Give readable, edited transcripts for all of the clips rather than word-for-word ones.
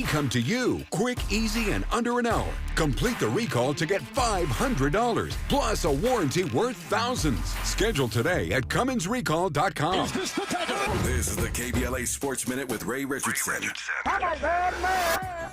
come to you quick, easy, and under an hour. Complete the recall to get $500 plus a warranty worth thousands. Schedule today at CummonsRecall.com. This is the KBLA Sports Minute with Ray Richardson.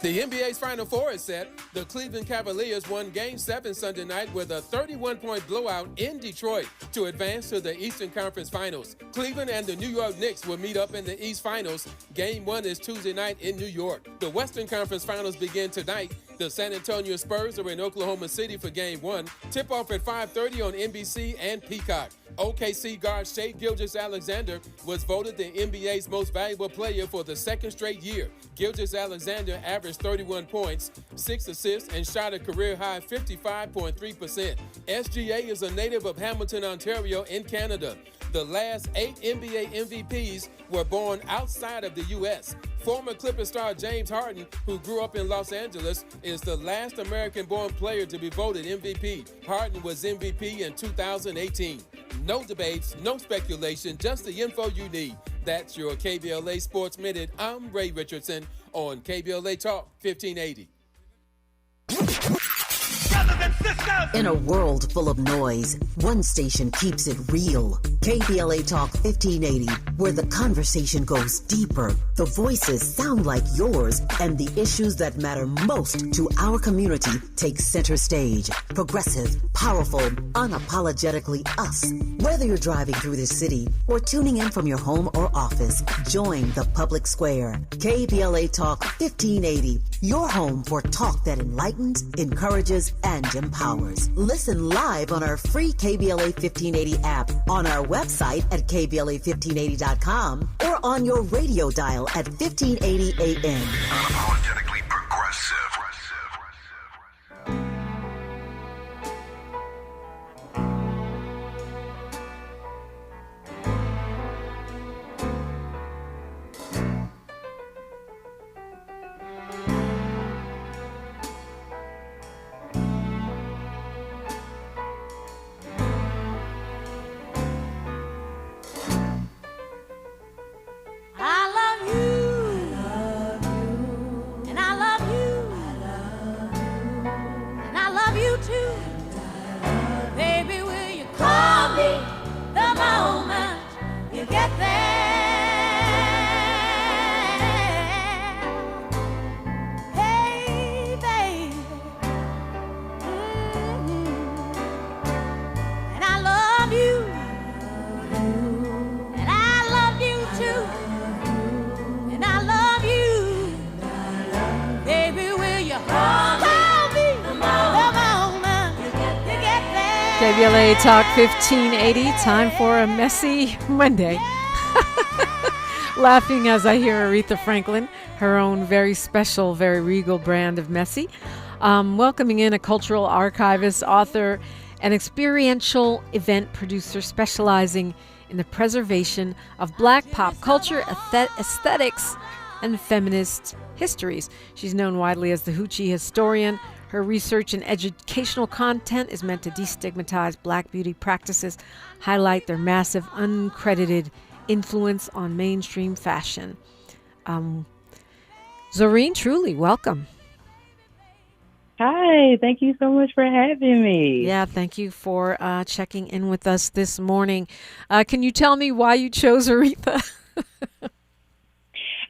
The NBA's Final Four is set. The Cleveland Cavaliers won Game 7 Sunday night with a 31-point blowout in Detroit to advance to the Eastern Conference Finals. Cleveland and the New York Knicks will meet up in the East Finals. Game 1 is Tuesday night in New York. The Western Conference Finals begin tonight. The San Antonio Spurs are in Oklahoma City for Game 1. Tip-off at 5:30 on NBC and Peacock. OKC guard Shai Gilgeous-Alexander was voted the NBA's most valuable player for the second straight year. Gilgeous-Alexander averaged 31 points, 6 assists, and shot a career-high 55.3%. SGA is a native of Hamilton, Ontario in Canada. The last 8 NBA MVPs were born outside of the U.S. Former Clippers star James Harden, who grew up in Los Angeles, is the last American-born player to be voted MVP. Harden was MVP in 2018. No debates, no speculation, just the info you need. That's your KBLA Sports Minute. I'm Ray Richardson on KBLA Talk 1580. In a world full of noise, one station keeps it real. KBLA Talk 1580, where the conversation goes deeper, the voices sound like yours, and the issues that matter most to our community take center stage. Progressive, powerful, unapologetically us. Whether you're driving through the city or tuning in from your home or office, join the public square. KBLA Talk 1580, your home for talk that enlightens, encourages, and empowers. Listen live on our free KBLA 1580 app, on our website at KBLA1580.com, or on your radio dial at 1580 AM. Unapologetically progressive. KBLA Talk 1580, time for a messy Monday. Laughing as I hear Aretha Franklin, her own very special, very regal brand of messy. Welcoming in a cultural archivist, author, and experiential event producer specializing in the preservation of Black pop culture, aesthetics, and feminist histories. She's known widely as the Hoochie historian. Her research and educational content is meant to destigmatize Black beauty practices, highlight their massive uncredited influence on mainstream fashion. Zorine Truly, welcome. Hi, thank you so much for having me. Yeah, thank you for checking in with us this morning. Can you tell me why you chose Aretha?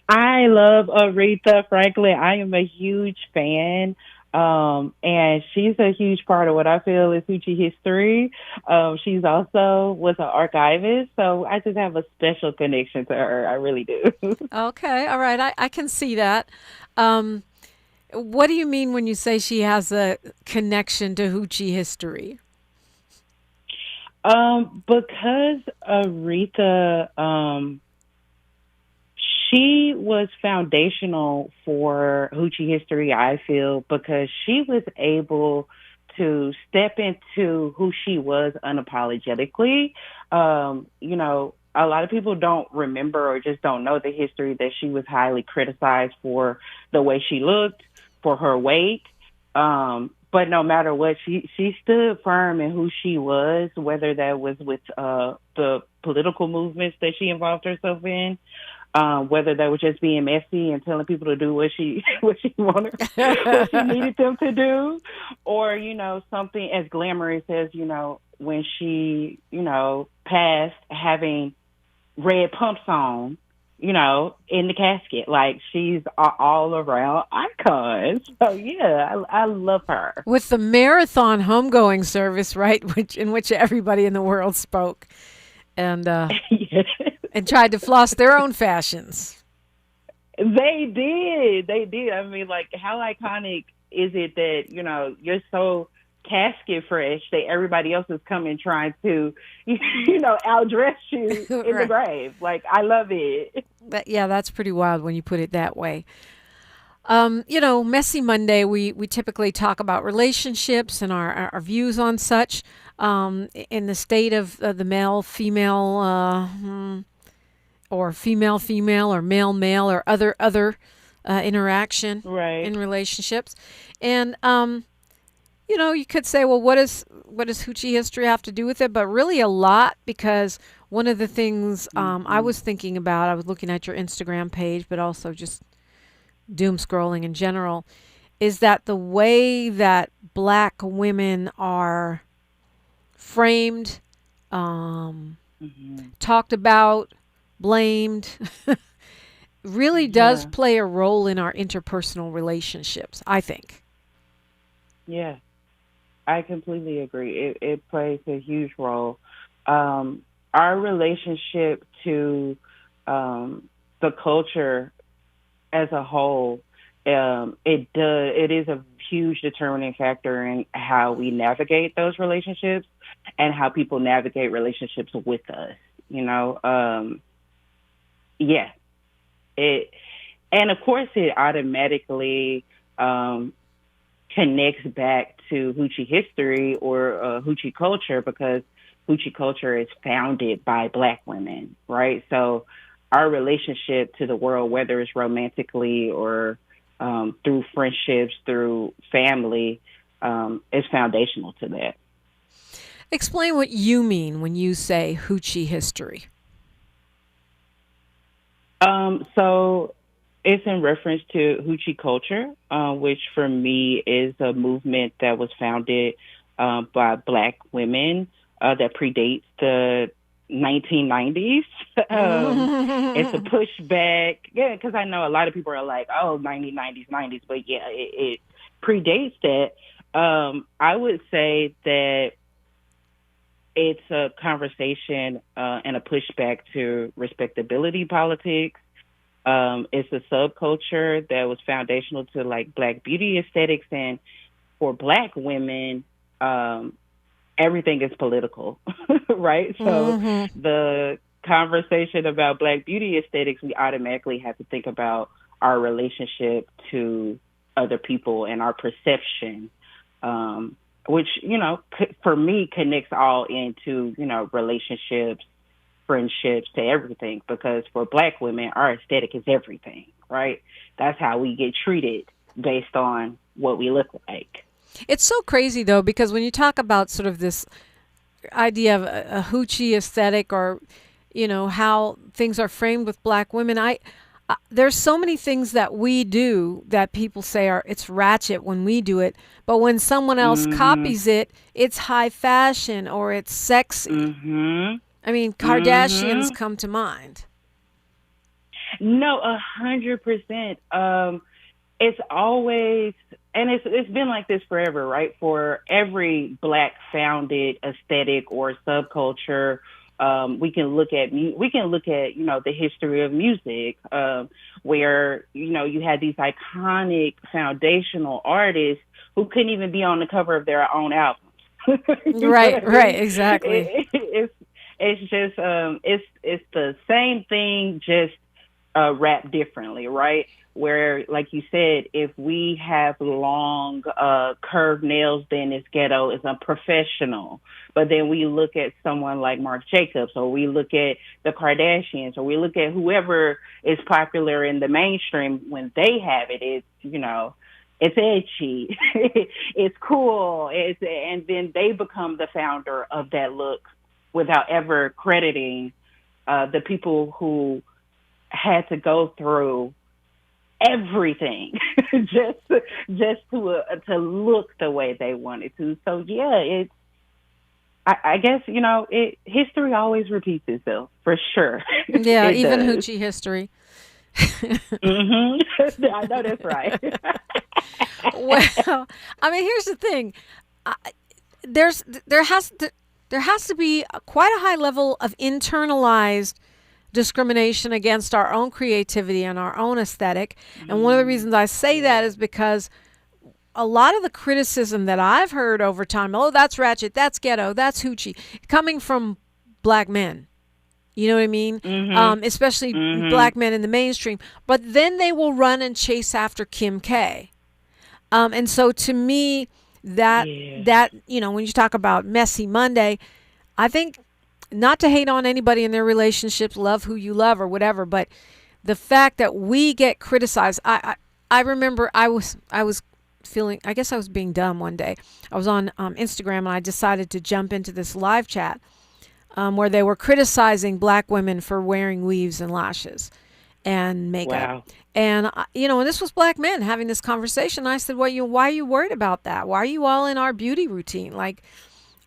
I love Aretha Franklin. I am a huge fan. And she's a huge part of what I feel is Hoochie history. She's also was an archivist, so I just have a special connection to her. I really do. Okay, all right, I can see that. What do you mean when you say she has a connection to Hoochie history? Because Aretha, she was foundational for Hoochie history, I feel, because she was able to step into who she was unapologetically. You know, a lot of people don't remember or just don't know the history that she was highly criticized for the way she looked, for her weight. But no matter what, she stood firm in who she was, whether that was with the political movements that she involved herself in, whether that was just being messy and telling people to do what she wanted, what she needed them to do, or something as glamorous as when she passed having red pumps on, in the casket. Like, she's all around icon. So yeah, I love her. With the marathon homegoing service, right, in which everybody in the world spoke, and Yeah. and tried to floss their own fashions. They did. I mean, like, how iconic is it that, you're so casket fresh that everybody else is coming trying to, outdress you in the grave. Like, I love it. That's pretty wild when you put it that way. Messy Monday, we typically talk about relationships and our views on such, in the state of the male-female, or female-female, or male-male, or other interaction in relationships. And, you could say, well, what does Hoochie history have to do with it? But really a lot, because one of the things I was thinking about, I was looking at your Instagram page, but also just doom scrolling in general, is that the way that Black women are framed, talked about, blamed, really does play a role in our interpersonal relationships, I think. Yeah, I completely agree. It plays a huge role. Our relationship to the culture as a whole, it is a huge determining factor in how we navigate those relationships and how people navigate relationships with us. And of course it automatically connects back to Hoochie history or Hoochie culture, because Hoochie culture is founded by Black women, right? So our relationship to the world, whether it's romantically or through friendships, through family, is foundational to that. Explain what you mean when you say Hoochie history. So it's in reference to Hoochie culture, which for me is a movement that was founded by Black women that predates the 1990s. It's a pushback. Yeah, because I know a lot of people are like, oh, 90s, but yeah, it predates that. I would say that it's a conversation and a pushback to respectability politics. It's a subculture that was foundational to like Black beauty aesthetics, and for Black women, everything is political, right? So the conversation about Black beauty aesthetics, we automatically have to think about our relationship to other people and our perception, which, for me connects all into, relationships, friendships, to everything, because for Black women, our aesthetic is everything, right? That's how we get treated based on what we look like. It's so crazy, though, because when you talk about sort of this idea of a Hoochie aesthetic, or, how things are framed with Black women, there's so many things that we do that people say it's ratchet when we do it, but when someone else copies it, it's high fashion or it's sexy. I mean, Kardashians come to mind. No, 100%. It's always, and it's been like this forever, right? For every Black founded aesthetic or subculture, we can look at the history of music, where you had these iconic foundational artists who couldn't even be on the cover of their own albums. Right, exactly. It's just it's the same thing, just wrapped differently, right? Where, like you said, if we have long curved nails, then it's ghetto, it's unprofessional. But then we look at someone like Marc Jacobs, or we look at the Kardashians, or we look at whoever is popular in the mainstream. When they have it, it's it's edgy, it's cool, and then they become the founder of that look, without ever crediting the people who had to go through everything just to look the way they wanted to. So yeah, I guess, history always repeats itself for sure. Yeah, even Hoochie history. I know that's right. Well, I mean, here's the thing. There has to be quite a high level of internalized discrimination against our own creativity and our own aesthetic. And one of the reasons I say that is because a lot of the criticism that I've heard over time, oh, that's ratchet, that's ghetto, that's hoochie, coming from black men. You know what I mean? Especially black men in the mainstream. But then they will run and chase after Kim K. And so to me, that when you talk about Messy Monday, I think, not to hate on anybody in their relationships, love who you love or whatever, but the fact that we get criticized. I remember I was feeling, I guess I was being dumb one day. I was on Instagram and I decided to jump into this live chat where they were criticizing black women for wearing weaves and lashes and makeup. Wow. And, and this was black men having this conversation. I said, well, why are you worried about that? Why are you all in our beauty routine?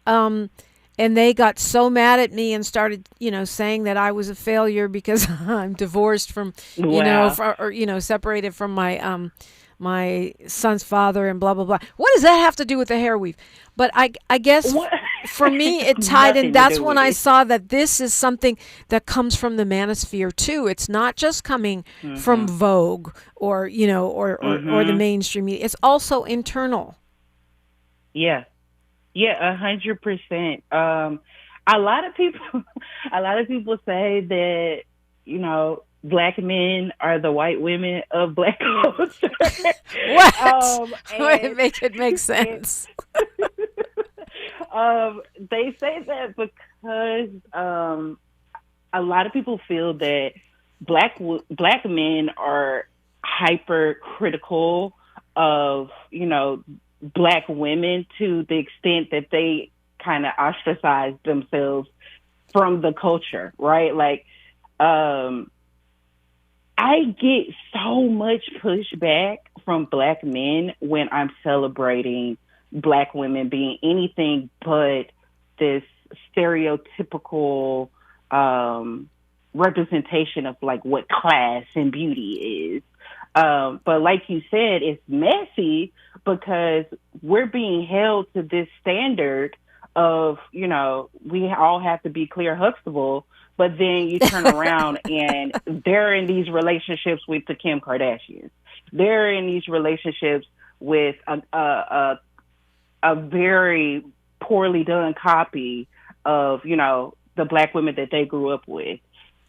And they got so mad at me and started, saying that I was a failure because I'm divorced from, separated from my my son's father and blah, blah, blah. What does that have to do with the hair weave? But I guess for me, it tied in. That's when I saw that this is something that comes from the manosphere too. It's not just coming from Vogue or, or the mainstream media. It's also internal. Yeah. Yeah, 100%. A lot of people say that, black men are the white women of black culture. What? Make it make sense. They say that because a lot of people feel that black men are hypercritical of, black women to the extent that they kind of ostracize themselves from the culture, right? Like, I get so much pushback from black men when I'm celebrating black women being anything but this stereotypical representation of like what class and beauty is. But like you said, it's messy because we're being held to this standard of, we all have to be Clear Huxtable, but then you turn around and they're in these relationships with the Kim Kardashians. They're in these relationships with a very poorly done copy of, the black women that they grew up with.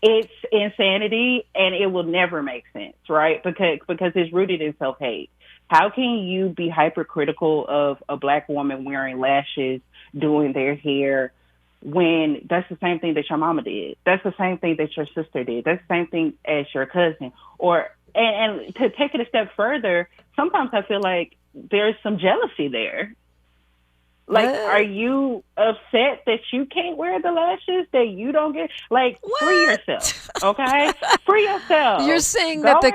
It's insanity, and it will never make sense, right? Because it's rooted in self-hate. How can you be hypercritical of a black woman wearing lashes, doing their hair, when that's the same thing that your mama did? That's the same thing that your sister did. That's the same thing as your cousin. And to take it a step further, sometimes I feel like there's some jealousy there. Like, are you upset that you can't wear the lashes, that you don't get, like, free yourself, okay? Free yourself. You're saying that the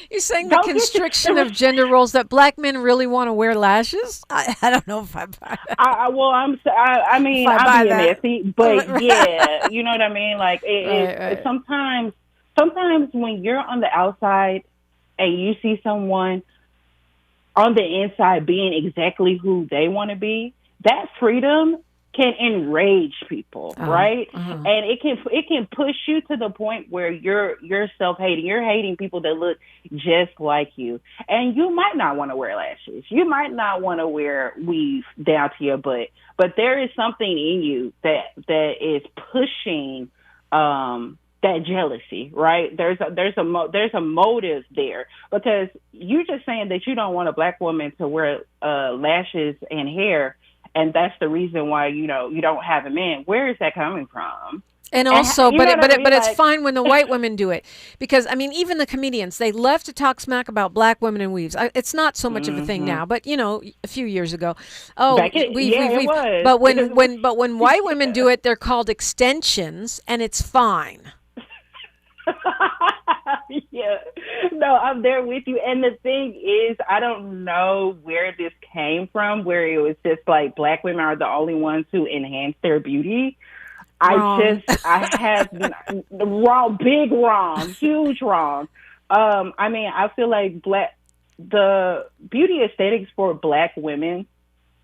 You're saying the constriction of gender roles, that black men really want to wear lashes? I don't know if I buy that. I'm being messy, but yeah, you know what I mean? Like, right. Sometimes when you're on the outside and you see someone on the inside being exactly who they want to be, that freedom can enrage people, right? And it can push you to the point where you're self-hating. You're hating people that look just like you. And you might not want to wear lashes. You might not want to wear weave down to your butt. But there is something in you that is pushing that jealousy, right? There's a motive there, because you just saying that you don't want a black woman to wear lashes and hair, and that's the reason why you don't have a man. Where is that coming from? And also, but it's fine when the white women do it, because I mean, even the comedians, they love to talk smack about black women and weaves. It's not so much of a thing now, but a few years ago, weave. But when white women do it, they're called extensions, and it's fine. Yeah. No, I'm there with you. And the thing is, I don't know where this came from, where it was just like black women are the only ones who enhance their beauty. Wrong. I have wrong, big wrong, huge wrong. I mean, I feel like the beauty aesthetics for black women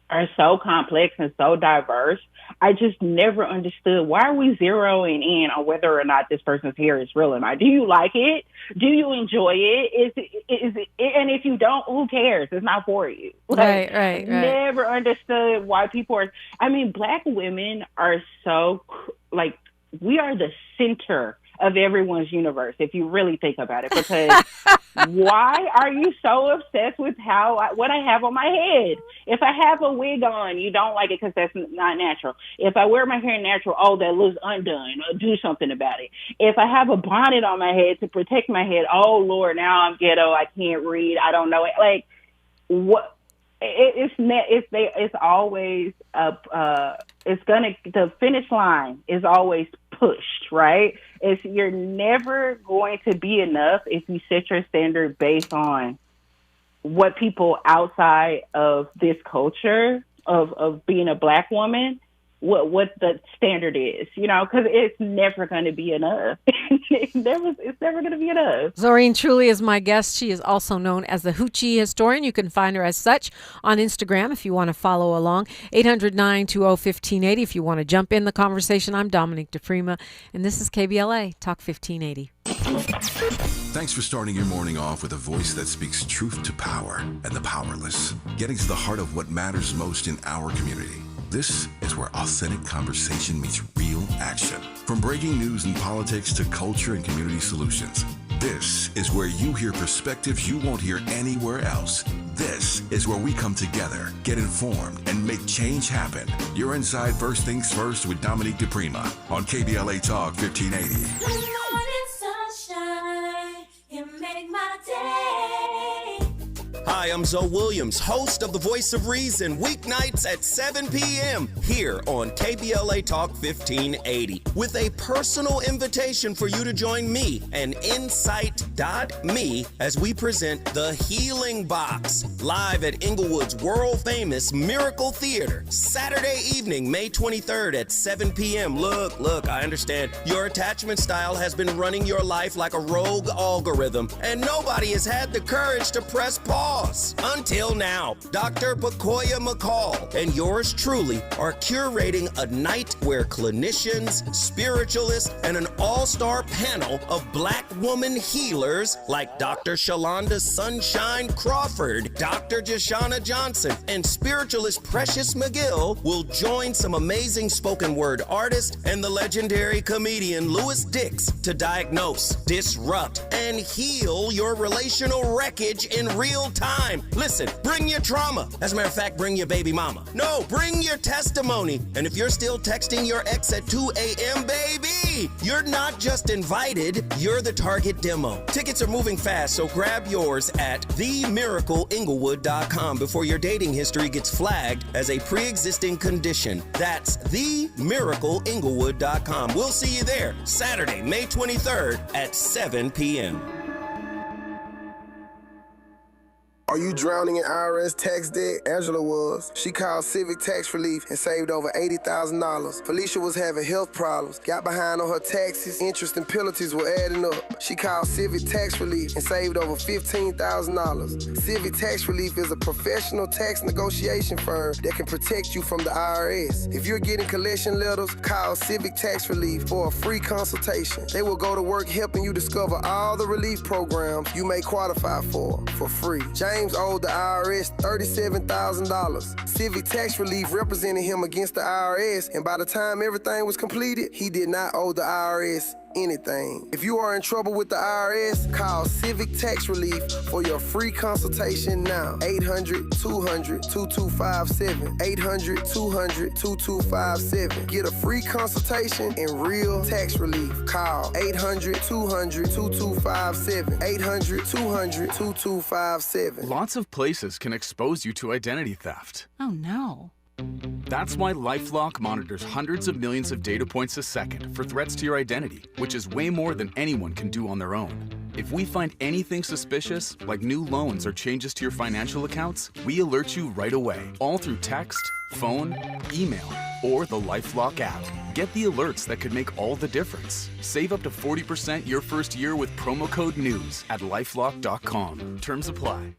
are so complex and so diverse. I just never understood, why are we zeroing in on whether or not this person's hair is real or not? Do you like it? Do you enjoy it? Is it? And if you don't, who cares? It's not for you. Like, Right. Never understood why people are. I mean, black women are so like, we are the center of everyone's universe, if you really think about it. Because why are you so obsessed with what I have on my head? If I have a wig on, you don't like it because that's not natural. If I wear my hair natural, oh, that looks undone. Do something about it. If I have a bonnet on my head to protect my head, oh Lord, now I'm ghetto. I can't read. I don't know it. Like, what? It's always the finish line is always pushed, right? You're never going to be enough if you set your standard based on what people outside of this culture of being a black woman, what the standard is, because it's never going to be enough. It's never going to be enough. Zorine Truly is my guest. She is also known as the Hoochie historian. You can find her as such on Instagram if you want to follow along. 800-920-1580 if you want to jump in the conversation. I'm Dominique DePrima, and this is KBLA Talk 1580. Thanks for starting your morning off with a voice that speaks truth to power and the powerless, getting to the heart of what matters most in our community. This is where authentic conversation meets real action. From breaking news and politics to culture and community solutions, this is where you hear perspectives you won't hear anywhere else. This is where we come together, get informed, and make change happen. You're inside First Things First with Dominique DePrima on KBLA Talk 1580. Good morning, sunshine. You make my day. Hi, I'm Zoe Williams, host of The Voice of Reason, weeknights at 7 p.m. here on KBLA Talk 1580, with a personal invitation for you to join me and Insight.me as we present The Healing Box, live at Inglewood's world-famous Miracle Theater, Saturday evening, May 23rd at 7 p.m. Look, I understand your attachment style has been running your life like a rogue algorithm, and nobody has had the courage to press pause. Until now, Dr. Bakoya McCall and yours truly are curating a night where clinicians, spiritualists, and an all-star panel of black woman healers like Dr. Shalonda Sunshine Crawford, Dr. Jashana Johnson, and spiritualist Precious McGill will join some amazing spoken word artists and the legendary comedian Louis Dix to diagnose, disrupt, and heal your relational wreckage in real time. Listen, bring your trauma. As a matter of fact, bring your baby mama. No, bring your testimony. And if you're still texting your ex at 2 a.m., baby, you're not just invited, you're the target demo. Tickets are moving fast, so grab yours at themiracleinglewood.com before your dating history gets flagged as a pre-existing condition. That's themiracleinglewood.com. We'll see you there Saturday, May 23rd at 7 p.m. Are you drowning in IRS tax debt? Angela was. She called Civic Tax Relief and saved over $80,000. Felicia was having health problems, got behind on her taxes, interest and penalties were adding up. She called Civic Tax Relief and saved over $15,000. Civic Tax Relief is a professional tax negotiation firm that can protect you from the IRS. If you're getting collection letters, call Civic Tax Relief for a free consultation. They will go to work helping you discover all the relief programs you may qualify for free. James owed the IRS $37,000. Civic Tax Relief represented him against the IRS, and by the time everything was completed, he did not owe the IRS anything. If you are in trouble with the IRS, call Civic Tax Relief for your free consultation now. 800-200-2257. 800-200-2257. Get a free consultation and real tax relief. Call 800-200-2257. 800-200-2257. Lots of places can expose you to identity theft. Oh no. That's why LifeLock monitors hundreds of millions of data points a second for threats to your identity, which is way more than anyone can do on their own. If we find anything suspicious, like new loans or changes to your financial accounts, we alert you right away, all through text, phone, email, or the LifeLock app. Get the alerts that could make all the difference. Save up to 40% your first year with promo code NEWS at lifelock.com. Terms apply.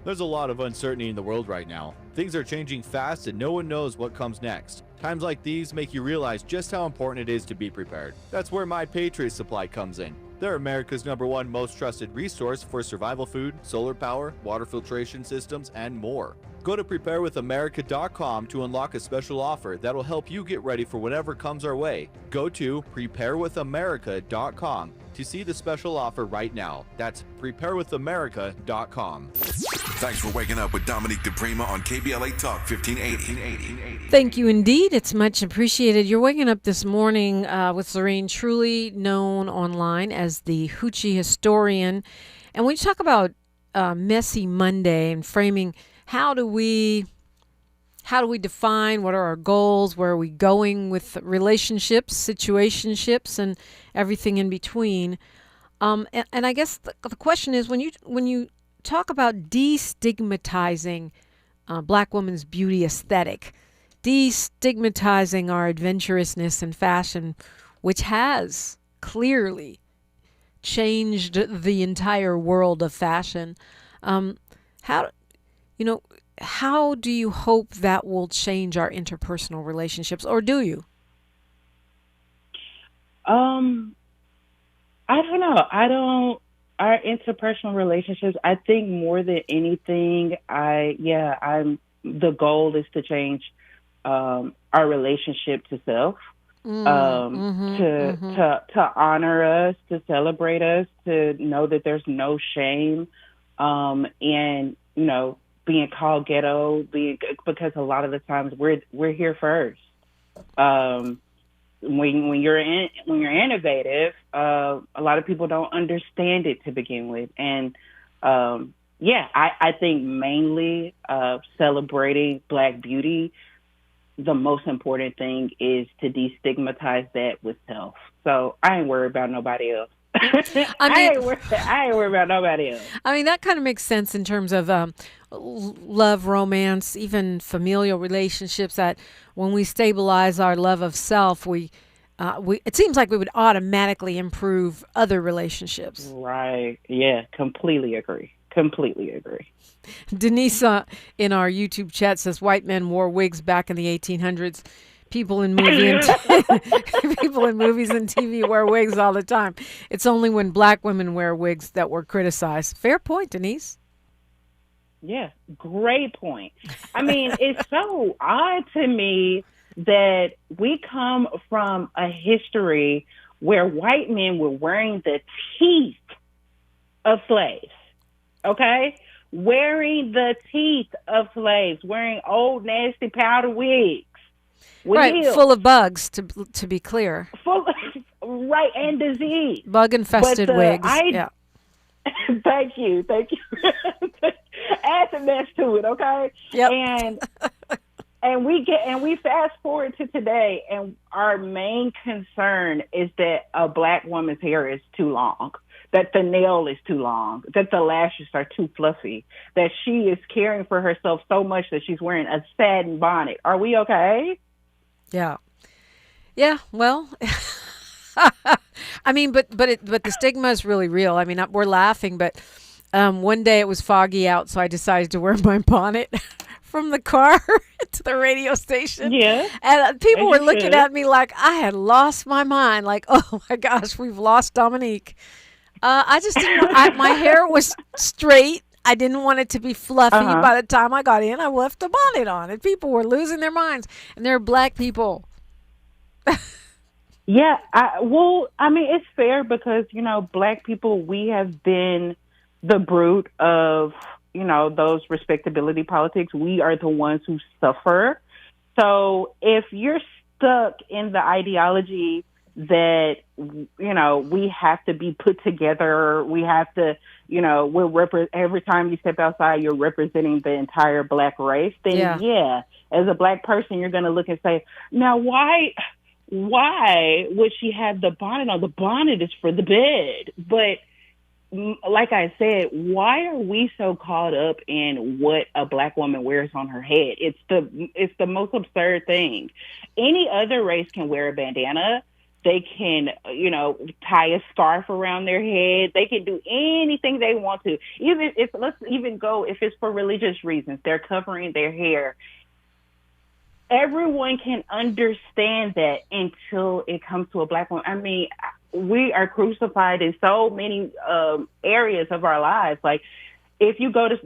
There's a lot of uncertainty in the world right now. Things are changing fast and no one knows what comes next. Times like these make you realize just how important it is to be prepared. That's where My Patriot Supply comes in. They're America's #1 most trusted resource for survival food, solar power, water filtration systems, and more. Go to preparewithamerica.com to unlock a special offer that'll help you get ready for whatever comes our way. Go to preparewithamerica.com to see the special offer right now. That's preparewithamerica.com. Thanks for waking up with Dominique DePrima on KBLA Talk 1580. Thank you indeed. It's much appreciated. You're waking up this morning with Zorine Truly, known online as the Hoochie historian. And when you talk about Messy Monday and framing, how do we define what are our goals, where are we going with relationships, situationships, and everything in between? And I guess the question is, when you talk about destigmatizing Black women's beauty aesthetic, destigmatizing our adventurousness and fashion, which has clearly changed the entire world of fashion, how do you hope that will change our interpersonal relationships, or do you? I don't know. Our interpersonal relationships, I think more than anything, the goal is to change our relationship to self, to honor us, to celebrate us, to know that there's no shame, and being called ghetto, because a lot of the times we're here first. When you're innovative, a lot of people don't understand it to begin with, and I think mainly celebrating Black beauty, the most important thing is to destigmatize that with self. So I ain't worried about nobody else. I ain't worried about nobody else. I mean, that kind of makes sense in terms of love, romance, even familial relationships, that when we stabilize our love of self, we it seems like we would automatically improve other relationships. Right. Yeah, completely agree. Denise in our YouTube chat says white men wore wigs back in the 1800s. People in movies and TV wear wigs all the time. It's only when Black women wear wigs that we're criticized. Fair point, Denise. Yeah, great point. I mean, it's so odd to me that we come from a history where white men were wearing the teeth of slaves, okay? Wearing the teeth of slaves, wearing old, nasty powder wigs. Right, full of bugs, to be clear. Right, and disease. Bug-infested wigs. Yeah. Thank you. Add some mess to it, okay? Yep. And we fast forward to today, and our main concern is that a Black woman's hair is too long, that the nail is too long, that the lashes are too fluffy, that she is caring for herself so much that she's wearing a satin bonnet. Are we okay? Yeah. Well, I mean, but the stigma is really real. I mean, we're laughing, but one day it was foggy out, so I decided to wear my bonnet from the car to the radio station. Yeah. And people were looking at me like I had lost my mind. Like, oh my gosh, we've lost Dominique. I just didn't. My hair was straight. I didn't want it to be fluffy. By the time I got in, I left a bonnet on, and people were losing their minds. And they're Black people. Yeah, it's fair because, Black people, we have been the brood of, those respectability politics. We are the ones who suffer. So if you're stuck in the ideology that, we have to be put together, we have to every time you step outside, you're representing the entire black race, then as a black person, you're going to look and say, now why would she have the bonnet on? The bonnet is for the bed. But like I said, why are we so caught up in what a black woman wears on her head? It's the most absurd thing. Any other race can wear a bandana. They can, tie a scarf around their head. They can do anything they want to. Let's even go if it's for religious reasons. They're covering their hair. Everyone can understand that until it comes to a black woman. I mean, we are crucified in so many areas of our lives. Like, if you go to,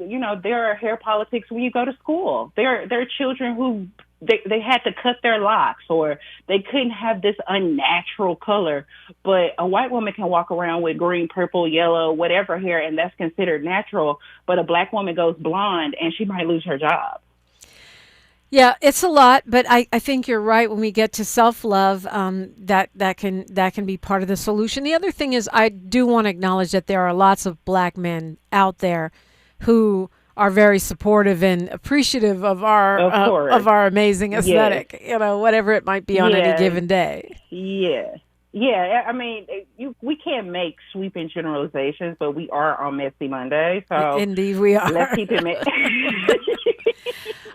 there are hair politics when you go to school. There are children who they had to cut their locks, or they couldn't have this unnatural color. But a white woman can walk around with green, purple, yellow, whatever hair, and that's considered natural. But a black woman goes blonde, and she might lose her job. Yeah, it's a lot, but I think you're right. When we get to self-love, that can be part of the solution. The other thing is, I do want to acknowledge that there are lots of black men out there who are very supportive and appreciative of our amazing aesthetic. Whatever it might be on any given day. Yeah. I mean, we can't make sweeping generalizations, but we are on Messy Monday, so indeed we are. Let's keep it.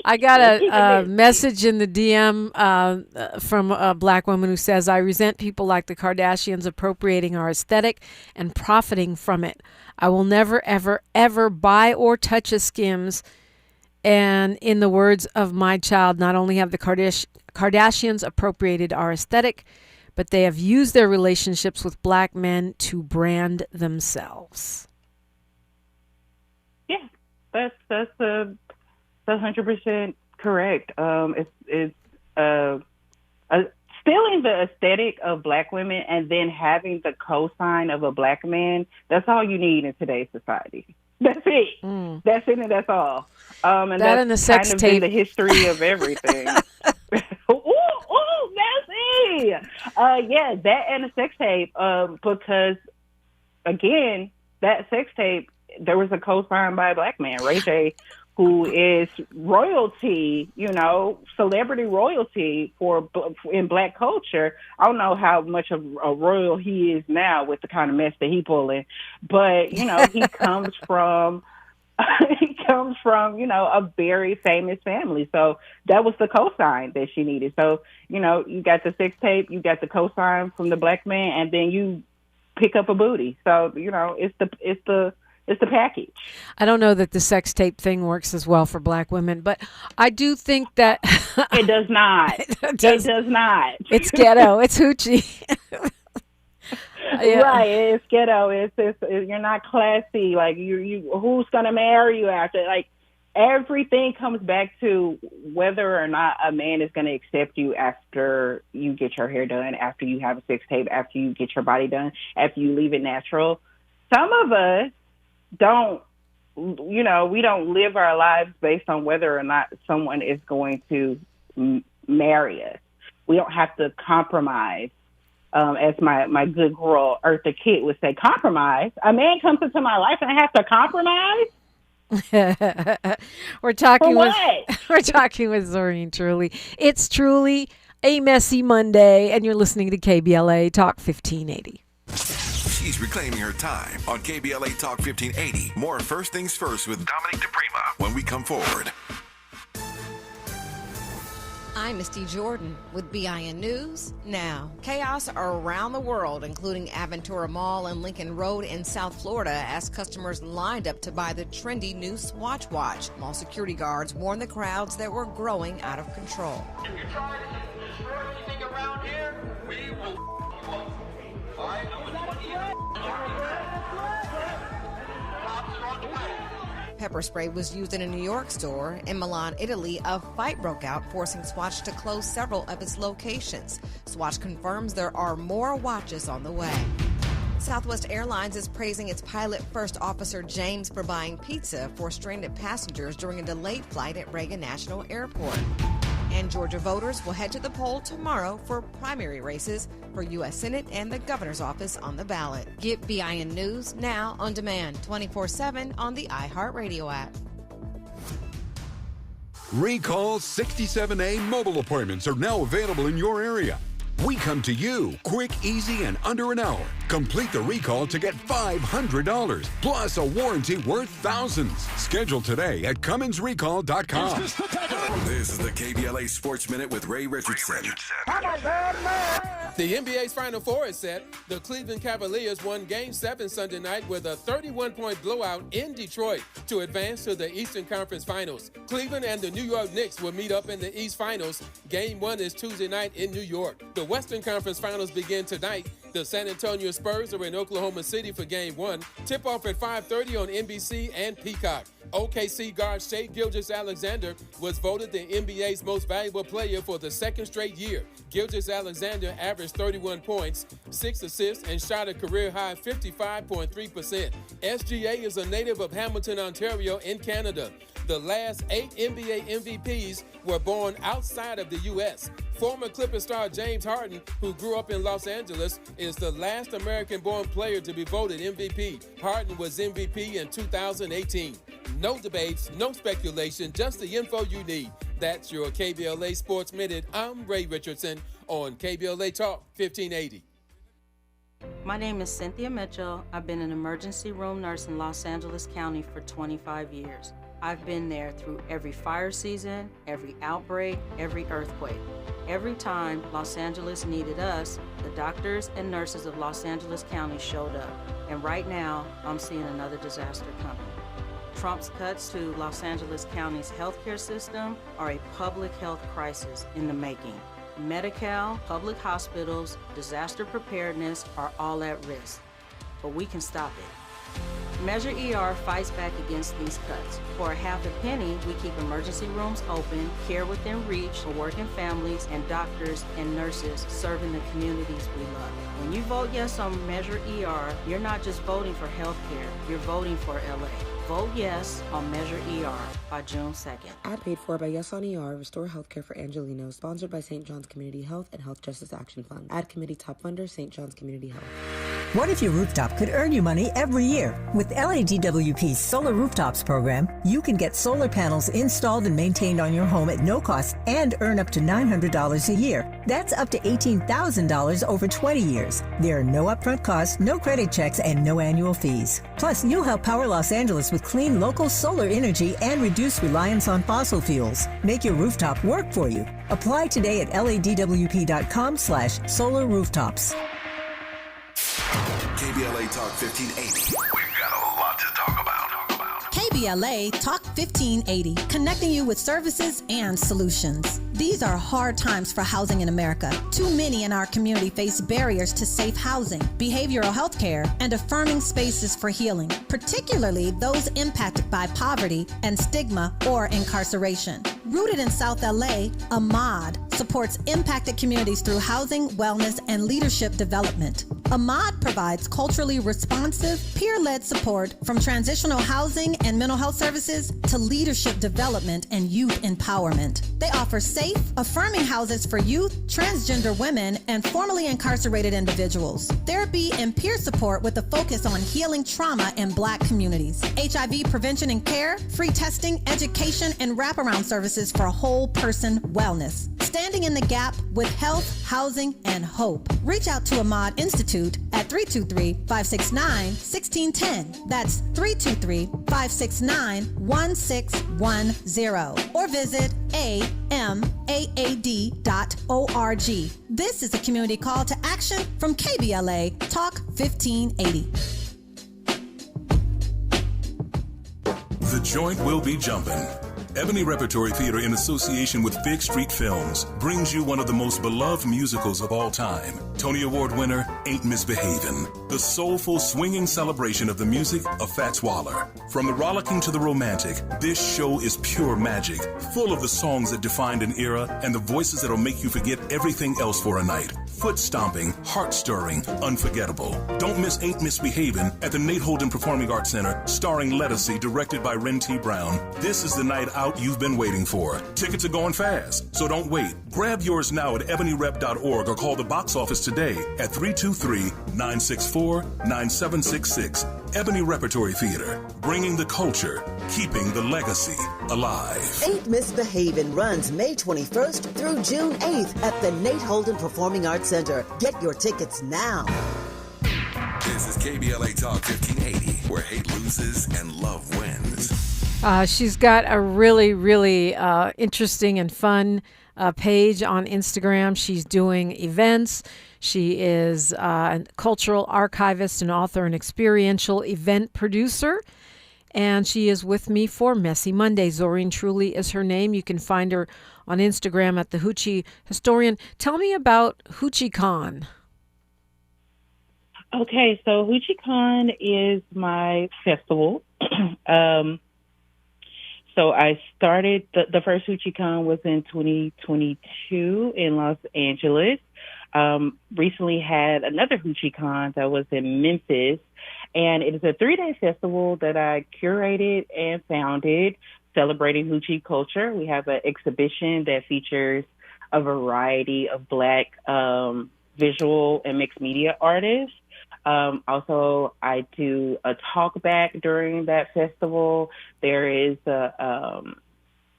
I got a message in the DM from a black woman who says, I resent people like the Kardashians appropriating our aesthetic and profiting from it. I will never, ever, ever buy or touch a Skims. And in the words of my child, not only have the Kardashians appropriated our aesthetic, but they have used their relationships with black men to brand themselves. Yeah, that's 100% correct. It's stealing the aesthetic of black women and then having the cosign of a black man. That's all you need in today's society. That's it. That's it, and that's all. And that that's and a sex kind of tape. been the history of everything. Ooh, messy. That and a sex tape. Because again, that sex tape, there was a cosign by a black man, Ray J, who is royalty, celebrity royalty in black culture. I don't know how much of a royal he is now with the kind of mess that he pulling, but he comes from a very famous family. So that was the cosign that she needed. So you got the sex tape, you got the cosign from the black man, and then you pick up a booty. So it's the package. I don't know that the sex tape thing works as well for black women, but I do think that it does not. It does not. It's ghetto. It's hoochie. Right. It's ghetto. It's you're not classy. Like you who's gonna marry you after? Like everything comes back to whether or not a man is gonna accept you after you get your hair done, after you have a sex tape, after you get your body done, after you leave it natural. Some of us don't, we don't live our lives based on whether or not someone is going to marry us. We don't have to compromise. As my good girl Eartha Kitt would say, compromise. A man comes into my life and I have to compromise? We're talking with Zorine Truly. It's truly a messy Monday, and you're listening to KBLA Talk 1580. She's reclaiming her time on KBLA Talk 1580. More First Things First with Dominique DePrima when we come forward. I'm Misty Jordan with BIN News Now. Chaos around the world, including Aventura Mall and Lincoln Road in South Florida, as customers lined up to buy the trendy new Swatch watch. Mall security guards warned the crowds that were growing out of control. If you try to destroy anything around here, we will all right? Pepper spray was used in a New York store. In Milan, Italy, a fight broke out, forcing Swatch to close several of its locations. Swatch confirms there are more watches on the way. Southwest Airlines is praising its pilot first officer James for buying pizza for stranded passengers during a delayed flight at Reagan National Airport. And Georgia voters will head to the poll tomorrow for primary races for U.S. Senate and the governor's office on the ballot. Get BIN News now on demand 24/7 on the iHeartRadio app. Recall 67A mobile appointments are now available in your area. We come to you quick, easy, and under an hour. Complete the recall to get $500 plus a warranty worth thousands. Schedule today at CumminsRecall.com. This is the KBLA Sports Minute with Ray Richardson. The NBA's Final Four is set. The Cleveland Cavaliers won Game 7 Sunday night with a 31-point blowout in Detroit to advance to the Eastern Conference Finals. Cleveland and the New York Knicks will meet up in the East Finals. Game 1 is Tuesday night in New York. The Western Conference Finals begin tonight. The San Antonio Spurs are in Oklahoma City for Game 1. Tip-off at 5:30 on NBC and Peacock. OKC guard Shai Gilgeous-Alexander was voted the NBA's most valuable player for the second straight year. Gilgeous-Alexander averaged 31 points, 6 assists, and shot a career-high 55.3%. SGA is a native of Hamilton, Ontario in Canada. The last 8 NBA MVPs were born outside of the U.S. Former Clippers star James Harden, who grew up in Los Angeles, is the last American-born player to be voted MVP. Harden was MVP in 2018. No debates, no speculation, just the info you need. That's your KBLA Sports Minute. I'm Ray Richardson on KBLA Talk 1580. My name is Cynthia Mitchell. I've been an emergency room nurse in Los Angeles County for 25 years. I've been there through every fire season, every outbreak, every earthquake. Every time Los Angeles needed us, the doctors and nurses of Los Angeles County showed up. And right now, I'm seeing another disaster coming. Trump's cuts to Los Angeles County's healthcare system are a public health crisis in the making. Medi-Cal, public hospitals, disaster preparedness are all at risk. But we can stop it. Measure ER fights back against these cuts. For a half a penny, we keep emergency rooms open, care within reach for working families, and doctors and nurses serving the communities we love. When you vote yes on Measure ER, you're not just voting for health care, you're voting for LA. Vote yes on Measure ER by June 2nd. Ad paid for by Yes on ER, Restore Healthcare for Angelinos, sponsored by St. John's Community Health and Health Justice Action Fund. Ad committee top funder, St. John's Community Health. What if your rooftop could earn you money every year? With LADWP's Solar Rooftops program, you can get solar panels installed and maintained on your home at no cost and earn up to $900 a year. That's up to $18,000 over 20 years. There are no upfront costs, no credit checks, and no annual fees. Plus, you'll help power Los Angeles with clean local solar energy and reduce reliance on fossil fuels. Make your rooftop work for you. Apply today at ladwp.com/solar rooftops. KBLA Talk 1580. We've got a lot to talk about. KBLA Talk 1580, connecting you with services and solutions. These are hard times for housing in America. Too many in our community face barriers to safe housing, behavioral health care, and affirming spaces for healing, particularly those impacted by poverty and stigma or incarceration. Rooted in South LA, Ahmad supports impacted communities through housing, wellness, and leadership development. Ahmad provides culturally responsive, peer-led support from transitional housing and mental health services to leadership development and youth empowerment. They offer safe, affirming houses for youth, transgender women, and formerly incarcerated individuals. Therapy and peer support with a focus on healing trauma in Black communities. HIV prevention and care, free testing, education, and wraparound services for whole person wellness. Standing in the gap with health, housing, and hope. Reach out to Ahmad Institute at 323-569-1610. That's 323-569-1610. Or visit amaad.org. This is a community call to action from KBLA Talk 1580. The joint will be jumping. Ebony Repertory Theater, in association with Fig Street Films, brings you one of the most beloved musicals of all time. Tony Award winner, Ain't Misbehavin'. The soulful, swinging celebration of the music of Fats Waller. From the rollicking to the romantic, this show is pure magic, full of the songs that defined an era and the voices that'll make you forget everything else for a night. foot-stomping, heart-stirring, unforgettable. Don't miss Ain't Misbehavin' at the Nate Holden Performing Arts Center, starring Lettucey, directed by Ren T. Brown. This is the night out you've been waiting for. Tickets are going fast, so don't wait. Grab yours now at ebonyrep.org or call the box office today at 323-964-9766. Ebony Repertory Theater, bringing the culture, keeping the legacy alive. Ain't Misbehavin' runs May 21st through June 8th at the Nate Holden Performing Arts Center. Get your tickets now. This is KBLA Talk 1580, where hate loses and love wins. She's got a really, really interesting and fun page on Instagram. She's doing events. She is a cultural archivist, an author, an experiential event producer. And she is with me for Messy Monday. Zorine Truly is her name. You can find her on Instagram at the Hoochie Historian. Tell me about Hoochie Con. Okay, so Hoochie Con is my festival. So I started, the first Hoochie Con was in 2022 in Los Angeles. Recently had another Hoochie Con that was in Memphis. And it is a 3-day festival that I curated and founded, celebrating Hoochie culture. We have an exhibition that features a variety of Black visual and mixed media artists. Also, I do a talk back during that festival. There is a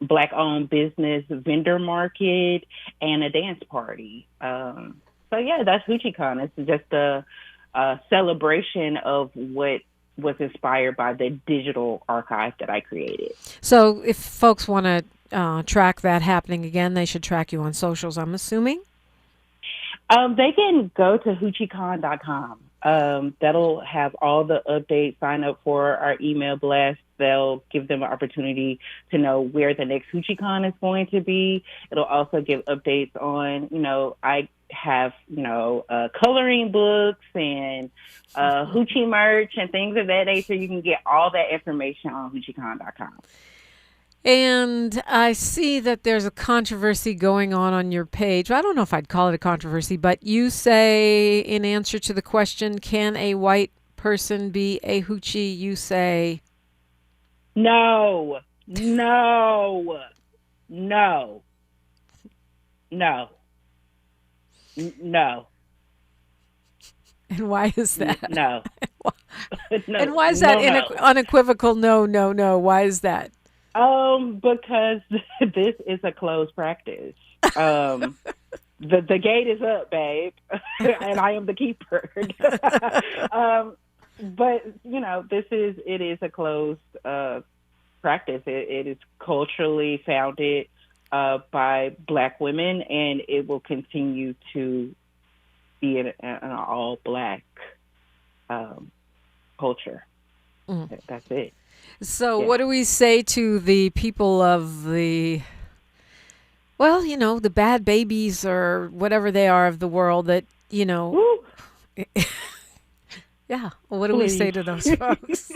Black-owned business vendor market and a dance party. So, yeah, that's Hoochie Con. It's just a celebration of what was inspired by the digital archive that I created. So if folks want to track that happening again, they should track you on socials, I'm assuming? They can go to hoochiecon.com. That'll have all the updates. Sign up for our email blast. They'll give them an opportunity to know where the next Hoochie Con is going to be. It'll also give updates on, I have, coloring books and Hoochie merch and things of that nature. You can get all that information on hoochiecon.com. And I see that there's a controversy going on your page. I don't know if I'd call it a controversy, but you say, in answer to the question, can a white person be a hoochie? You say, no. And why is that? No. And why is that unequivocal? No. Why is that? Because this is a closed practice. The gate is up, babe, and I am the keeper. But it is a closed practice. It is culturally founded by Black women, and it will continue to be an all Black culture. That's it. So what do we say to the people of the bad babies or whatever they are of the world that, yeah. Well, what do we say to those folks?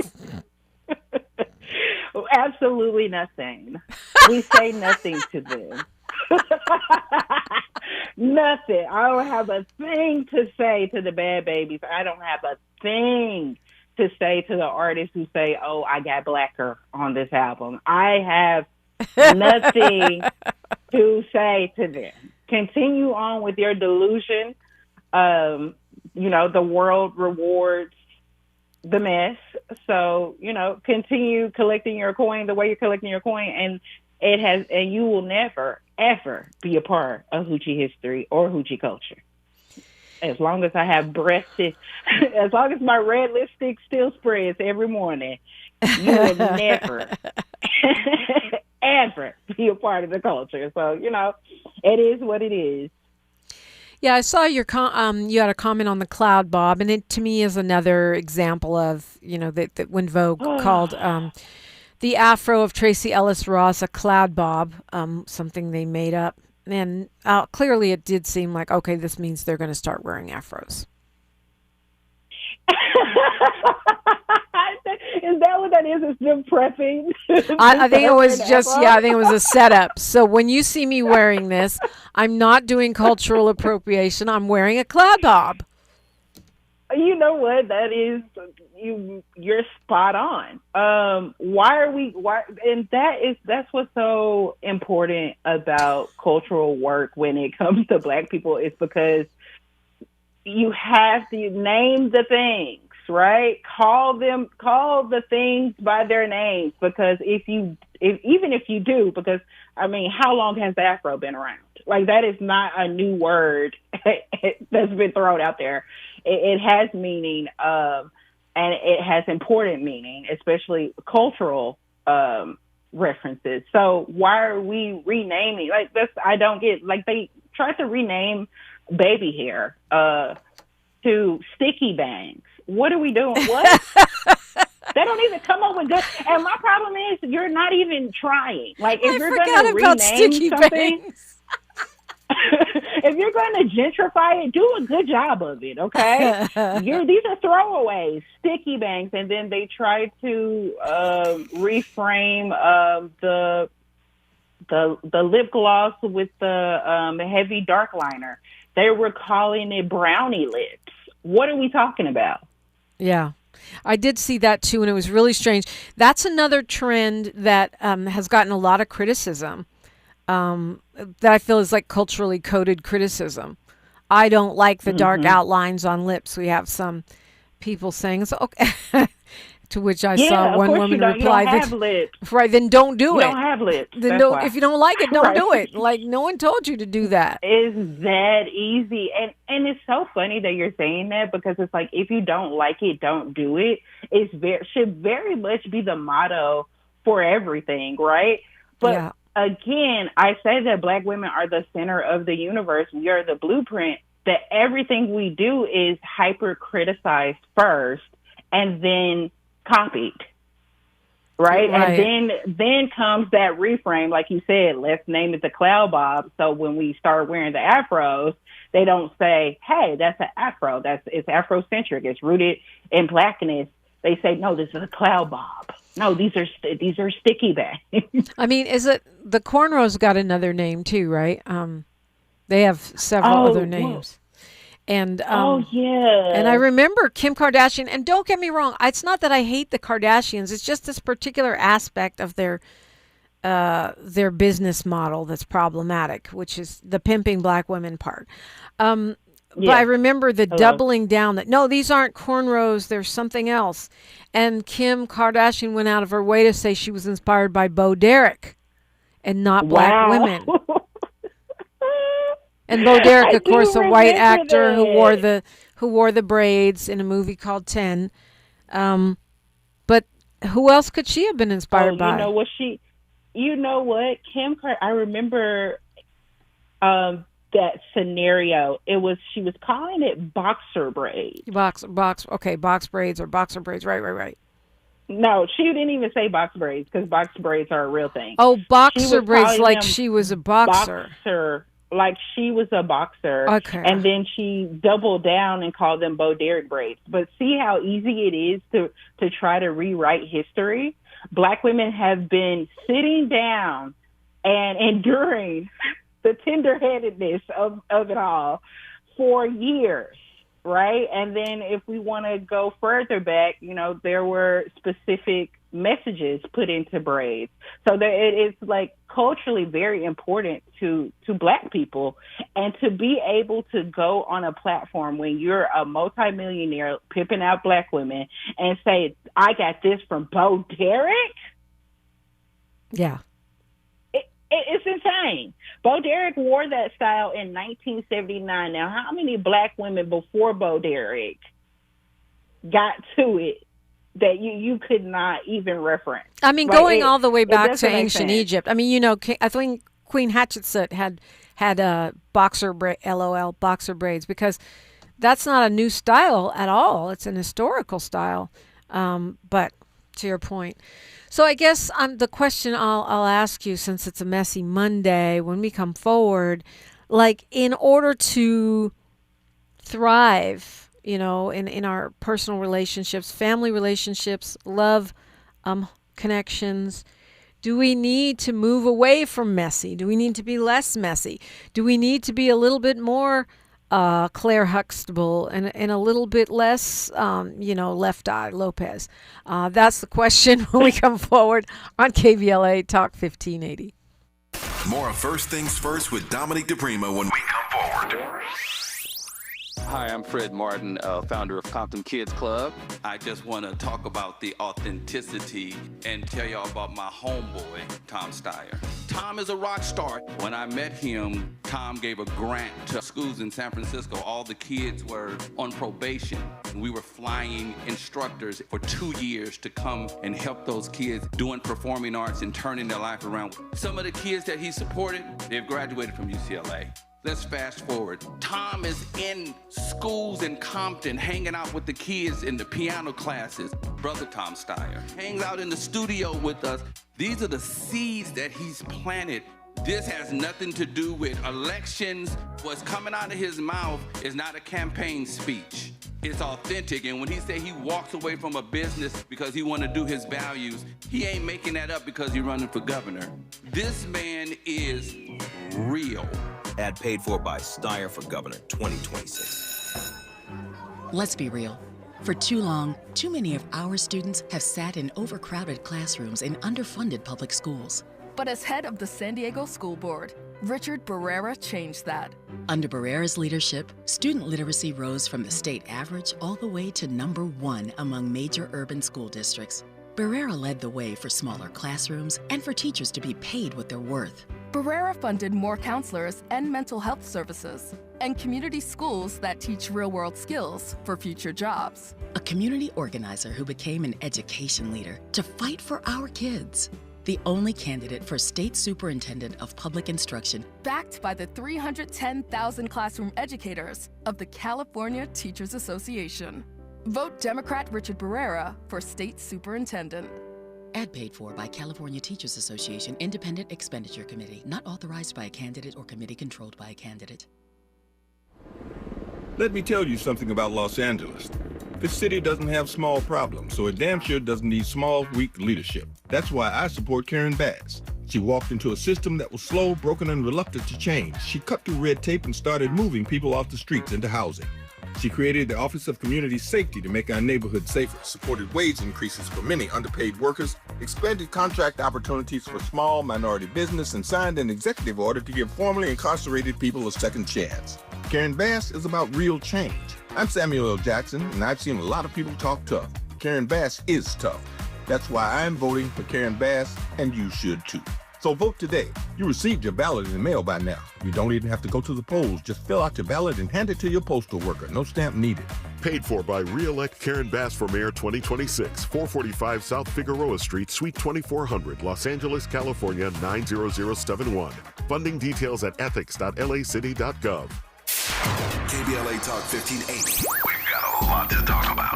Absolutely nothing. We say nothing to them. Nothing. I don't have a thing to say to the bad babies. I don't have a thing to say to the artists who say, "Oh, I got blacker on this album." I have nothing to say to them. Continue on with your delusion. The world rewards the mess. So, continue collecting your coin the way you're collecting your coin, and you will never, ever be a part of Hoochie history or Hoochie culture. As long as I have as long as my red lipstick still spreads every morning, you will never, ever be a part of the culture. So, it is what it is. Yeah, I saw you had a comment on the cloud bob, and it to me is another example of, that when Vogue called the afro of Tracee Ellis Ross a cloud bob, something they made up. And clearly it did seem like, okay, this means they're going to start wearing afros. Is that what that is? It's them prepping. I think it was I think it was a setup. So when you see me wearing this, I'm not doing cultural appropriation. I'm wearing a cloud bob. You know what? That is you're spot on. And that's what's so important about cultural work when it comes to Black people, is because you have to name the things, right? Call the things by their names, because even if you do, because I mean, how long has the Afro been around? Like, that is not a new word that's been thrown out there. It has meaning, and it has important meaning, especially cultural references. So why are we renaming? Like, I don't get. Like, they tried to rename baby hair to sticky bangs. What are we doing? What? They don't even come up with good. And my problem is, you're not even trying. Like, if you're going to rename something, if you're going to gentrify it, do a good job of it, okay? These are throwaways, sticky bangs, and then they try to reframe the lip gloss with the heavy dark liner. They were calling it brownie lips. What are we talking about? Yeah. I did see that too, and it was really strange. That's another trend that has gotten a lot of criticism, that I feel is like culturally coded criticism. I don't like the dark outlines on lips. We have some people saying, so, okay. To which I saw one woman reply, you don't have lips. Right, then don't do you it. You don't have lips. Then if you don't like it, don't do it. Like, no one told you to do that. It's that easy. And it's so funny that you're saying that, because it's like, if you don't like it, don't do it. Should very much be the motto for everything, right? But again, I say that Black women are the center of the universe. We are the blueprint, that everything we do is hyper criticized first and then copied, right? And then comes that reframe, like you said, let's name it the cloud bob. So when we start wearing the afros, they don't say, hey, that's an afro. It's Afrocentric. It's rooted in Blackness. They say, no, this is a cloud bob. No, these are sticky bangs. I mean, is it the cornrows got another name too, right? They have several other names. And and I remember Kim Kardashian, and don't get me wrong, it's not that I hate the Kardashians, it's just this particular aspect of their business model that's problematic, which is the pimping Black women part. But I remember the doubling down that, no, these aren't cornrows, there's something else. And Kim Kardashian went out of her way to say she was inspired by Bo Derek and not Black women. And Bo Derek, of course, a white actor who wore the braids in a movie called 10. But who else could she have been inspired by? You know what? I remember that scenario. She was calling it boxer braids. Box braids or boxer braids. Right. No, she didn't even say box braids, because box braids are a real thing. Oh, boxer braids, like she was a boxer. Like she was a boxer. Okay. And then she doubled down and called them Bo Derek braids. But see how easy it is to try to rewrite history? Black women have been sitting down and enduring the tender-headedness of it all for years, right? And then if we want to go further back, there were specific messages put into braids. So that it is like culturally very important to Black people, and to be able to go on a platform when you're a multimillionaire pimping out Black women and say, I got this from Bo Derek. Yeah. It's insane. Bo Derek wore that style in 1979. Now, how many Black women before Bo Derek got to it that you could not even reference? I mean, going all the way back to ancient Egypt. I mean, I think Queen Hatshepsut had boxer braids, because that's not a new style at all. It's an historical style. But to your point. So I guess the question I'll ask you, since it's a messy Monday, when we come forward, like, in order to thrive in our personal relationships, family relationships, love connections? Do we need to move away from messy? Do we need to be less messy? Do we need to be a little bit more Claire Huxtable and a little bit less, Left Eye Lopez? That's the question when we come forward on KBLA Talk 1580. More of First Things First with Dominique DePrima when we come forward. Hi, I'm Fred Martin, founder of Compton Kids Club. I just want to talk about the authenticity and tell y'all about my homeboy, Tom Steyer. Tom is a rock star. When I met him, Tom gave a grant to schools in San Francisco. All the kids were on probation. We were flying instructors for 2 years to come and help those kids doing performing arts and turning their life around. Some of the kids that he supported, they've graduated from UCLA. Let's fast forward. Tom is in schools in Compton, hanging out with the kids in the piano classes. Brother Tom Steyer hangs out in the studio with us. These are the seeds that he's planted. This has nothing to do with elections. What's coming out of his mouth is not a campaign speech. It's authentic, and when he say he walks away from a business because he want to do his values, he ain't making that up because he's running for governor. This man is real. Ad paid for by Steyer for Governor 2026. Let's be real. For too long, too many of our students have sat in overcrowded classrooms in underfunded public schools. But as head of the San Diego School Board, Richard Barrera changed that. Under Barrera's leadership, student literacy rose from the state average all the way to #1 among major urban school districts. Barrera led the way for smaller classrooms and for teachers to be paid what they're worth. Barrera funded more counselors and mental health services, and community schools that teach real-world skills for future jobs. A community organizer who became an education leader to fight for our kids. The only candidate for State Superintendent of Public Instruction, Backed by the 310,000 classroom educators of the California Teachers Association. Vote Democrat Richard Barrera for State Superintendent. Ad paid for by California Teachers Association Independent Expenditure Committee, not authorized by a candidate or committee controlled by a candidate. Let me tell you something about Los Angeles. This city doesn't have small problems, so it damn sure doesn't need small, weak leadership. That's why I support Karen Bass. She walked into a system that was slow, broken, and reluctant to change. She cut through red tape and started moving people off the streets into housing. She created the Office of Community Safety to make our neighborhoods safer, supported wage increases for many underpaid workers, expanded contract opportunities for small minority business, and signed an executive order to give formerly incarcerated people a second chance. Karen Bass is about real change. I'm Samuel L. Jackson, and I've seen a lot of people talk tough. Karen Bass is tough. That's why I'm voting for Karen Bass, and you should too. So vote today. You received your ballot in the mail by now. You don't even have to go to the polls. Just fill out your ballot and hand it to your postal worker. No stamp needed. Paid for by re-elect Karen Bass for Mayor 2026, 445 South Figueroa Street, Suite 2400, Los Angeles, California 90071. Funding details at ethics.lacity.gov. KBLA Talk 1580. We've got a lot to talk about.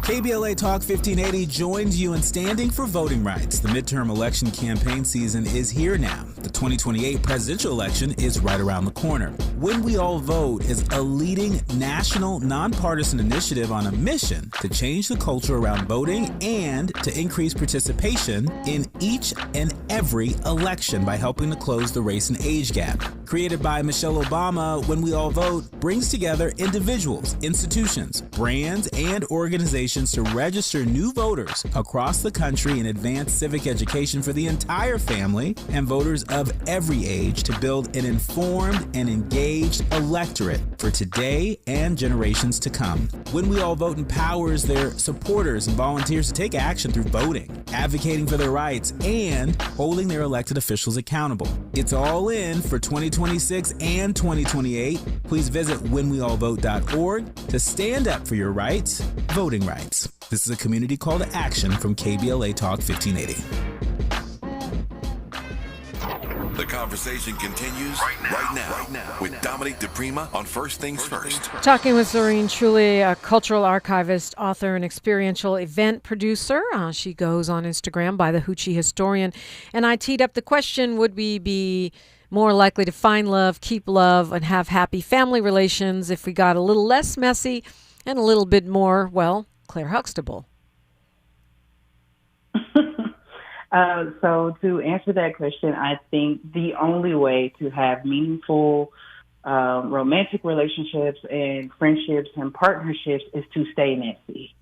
KBLA Talk 1580 joins you in standing for voting rights. The midterm election campaign season is here now. The 2028 presidential election is right around the corner. When We All Vote is a leading national nonpartisan initiative on a mission to change the culture around voting and to increase participation in each and every election by helping to close the race and age gap. Created by Michelle Obama, When We All Vote brings together individuals, institutions, brands, and organizations to register new voters across the country and advance civic education for the entire family and voters of every age to build an informed and engaged electorate for today and generations to come. When We All Vote empowers their supporters and volunteers to take action through voting, advocating for their rights, and holding their elected officials accountable. It's all in for 2026 and 2028. Please visit whenweallvote.org to stand up for your rights, voting rights. This is a community call to action from KBLA Talk 1580. The conversation continues right now with Dominique DePrima on First Things First. Talking with Zorine Truly, a cultural archivist, author, and experiential event producer. She goes on Instagram by the Hoochie Historian. And I teed up the question, would we be more likely to find love, keep love, and have happy family relations if we got a little less messy And a little bit more, well, Claire Huxtable. So to answer that question, I think the only way to have meaningful romantic relationships and friendships and partnerships is to stay messy.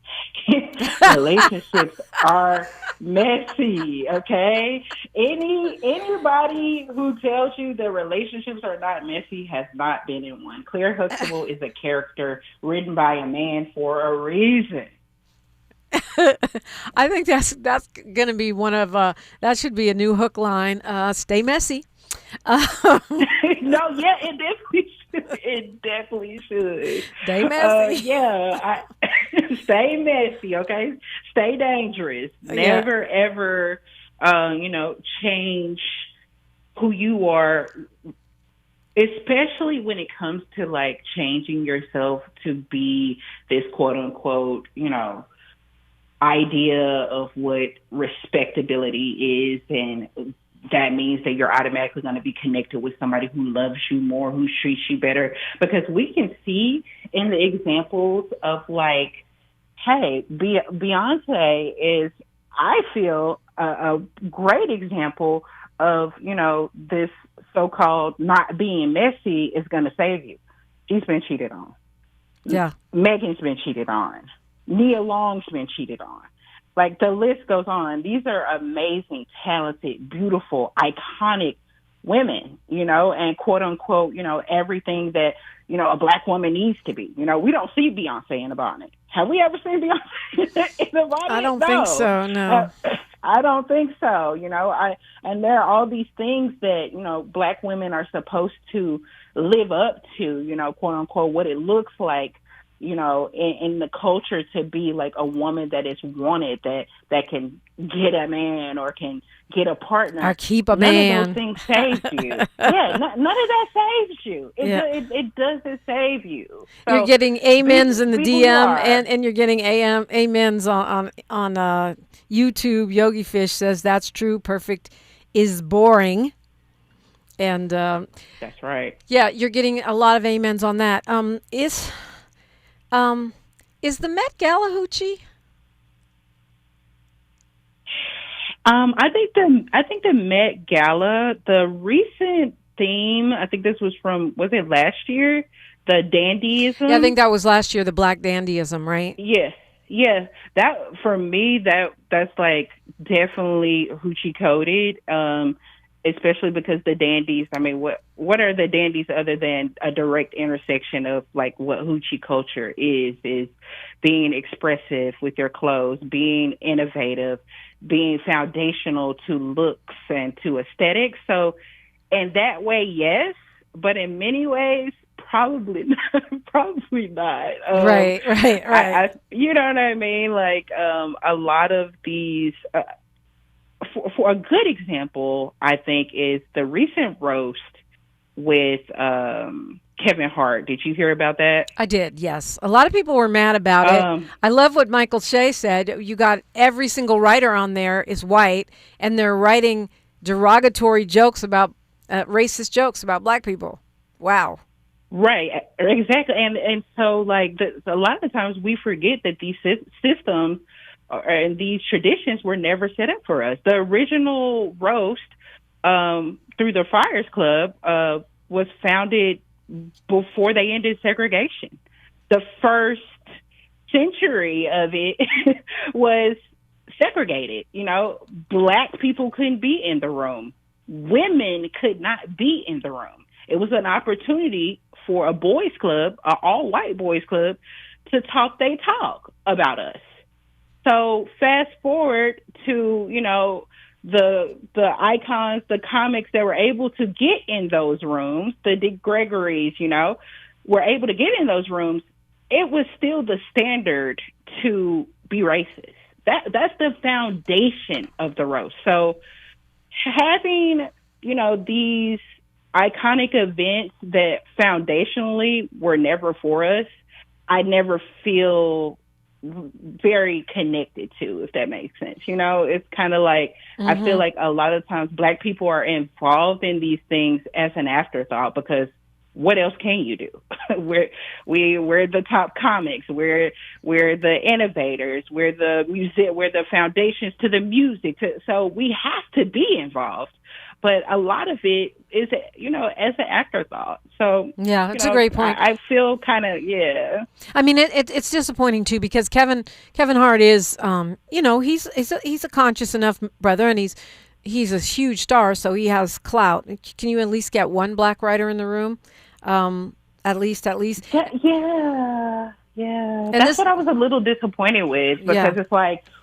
Relationships are messy, okay? Anybody who tells you that relationships are not messy has not been in one. Claire Huxtable is a character written by a man for a reason. I think that's going to be one of that should be a new hook line. Stay messy. No, yeah, it definitely should. Stay messy. Stay messy. Okay, stay dangerous. Never ever, change who you are. Especially when it comes to like changing yourself to be this quote unquote, idea of what respectability is, and that means that you're automatically going to be connected with somebody who loves you more, who treats you better. Because we can see in the examples of like, hey, Beyonce is, I feel, a great example of, this so-called not being messy is going to save you. She's been cheated on. Yeah. Megan's been cheated on. Nia Long's been cheated on. Like, the list goes on. These are amazing, talented, beautiful, iconic women, and quote unquote, everything that, a black woman needs to be. We don't see Beyonce in a bonnet. Have we ever seen Beyonce in a bonnet? I don't think so, no. I don't think so. And there are all these things that, black women are supposed to live up to, quote unquote, what it looks like, in the culture to be like a woman that is wanted, that can get a man or can get a partner. Or keep a man. None of those things save you. None of that saves you. It doesn't save you. So you're getting amens in the DM, and you're getting amens on YouTube. Yogi Fish says that's true. Perfect is boring. And that's right. Yeah, you're getting a lot of amens on that. Is the Met Gala hoochie? I think the Met Gala, the recent theme, I think this was was it last year? The dandyism? Yeah, I think that was last year, the black dandyism, right? Yes. Yeah. That, for me, that's like definitely hoochie coded. Especially because the dandies, I mean, what are the dandies other than a direct intersection of like what hoochie culture is being expressive with your clothes, being innovative, being foundational to looks and to aesthetics. So in that way, yes, but in many ways, probably not. Right. You know what I mean? Like a lot of these... For a good example, I think, is the recent roast with Kevin Hart. Did you hear about that? I did, yes. A lot of people were mad about it. I love what Michael Shea said. You got every single writer on there is white, and they're writing derogatory jokes about, racist jokes about black people. Wow. Right, exactly. And so, like, a lot of the times we forget that these systems and these traditions were never set up for us. The original roast through the Friars Club was founded before they ended segregation. The first century of it was segregated. Black people couldn't be in the room. Women could not be in the room. It was an opportunity for a boys' club, an all-white boys' club, to talk they talk about us. So fast forward to, the icons, the comics that were able to get in those rooms, the Dick Gregory's, were able to get in those rooms. It was still the standard to be racist. That's the foundation of the roast. So having, these iconic events that foundationally were never for us, I never feel very connected to, if that makes sense. It's kind of like, I feel like a lot of times black people are involved in these things as an afterthought because what else can you do? we're the top comics. We're the innovators. We're the music. We're the foundations to the music. So we have to be involved. But a lot of it is, as an afterthought. So yeah, it's a great point. I feel kind of I mean, it's disappointing too because Kevin Hart is, he's a conscious enough brother, and he's a huge star, so he has clout. Can you at least get one black writer in the room? At least. Yeah. And that's what I was a little disappointed with, because it's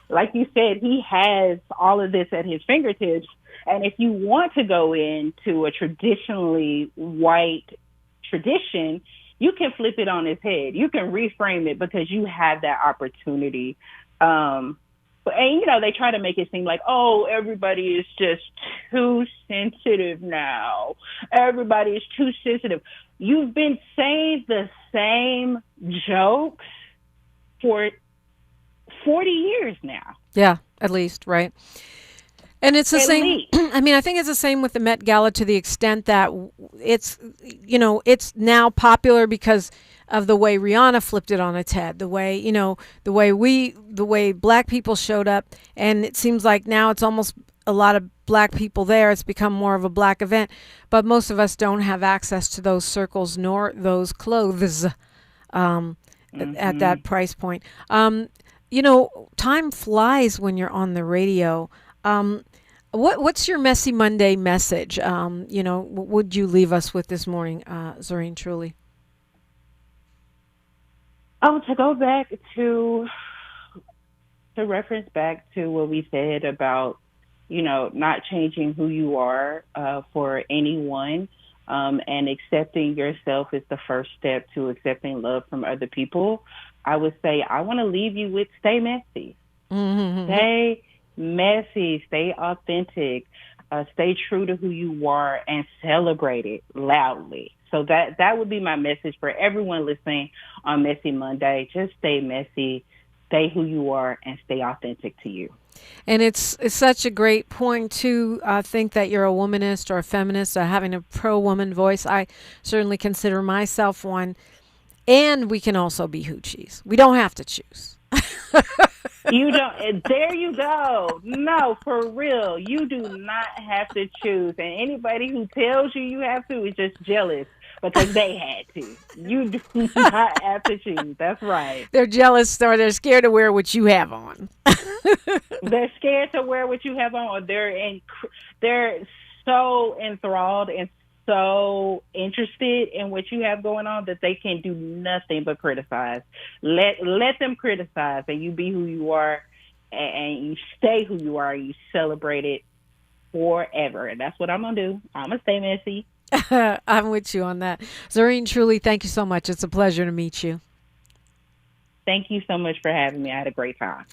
like you said, he has all of this at his fingertips. And if you want to go into a traditionally white tradition, you can flip it on its head. You can reframe it because you have that opportunity. And they try to make it seem like, oh, everybody is just too sensitive now. Everybody is too sensitive. You've been saying the same jokes for 40 years now. Yeah, at least, right? And it's the same. I mean, I think it's the same with the Met Gala to the extent that it's now popular because of the way Rihanna flipped it on its head, the way black people showed up. And it seems like now it's almost a lot of black people there. It's become more of a black event, but most of us don't have access to those circles nor those clothes at that price point. Time flies when you're on the radio. What's your Messy Monday message? What would you leave us with this morning, Zorine Truly? To go back to reference back to what we said about, not changing who you are for anyone, and accepting yourself is the first step to accepting love from other people. I would say I want to leave you with stay messy. Mm-hmm. Stay messy, stay authentic, stay true to who you are, and celebrate it loudly. So that would be my message for everyone listening on Messy Monday. Just stay messy, stay who you are, and stay authentic to you. And it's such a great point to think that you're a womanist or a feminist, having a pro-woman voice. I certainly consider myself one. And we can also be hoochies. We don't have to choose. You don't. There you go. No, for real. You do not have to choose. And anybody who tells you have to is just jealous because they had to. You do not have to choose. That's right. They're jealous or they're scared to wear what you have on. They're scared to wear what you have on, or they're so enthralled and so interested in what you have going on that they can do nothing but criticize. Let them criticize, and you be who you are, and you stay who you are, and you celebrate it forever. And that's what I'm going to do. I'm going to stay messy. I'm with you on that. Zorine Truly, thank you so much. It's a pleasure to meet you. Thank you so much for having me. I had a great time.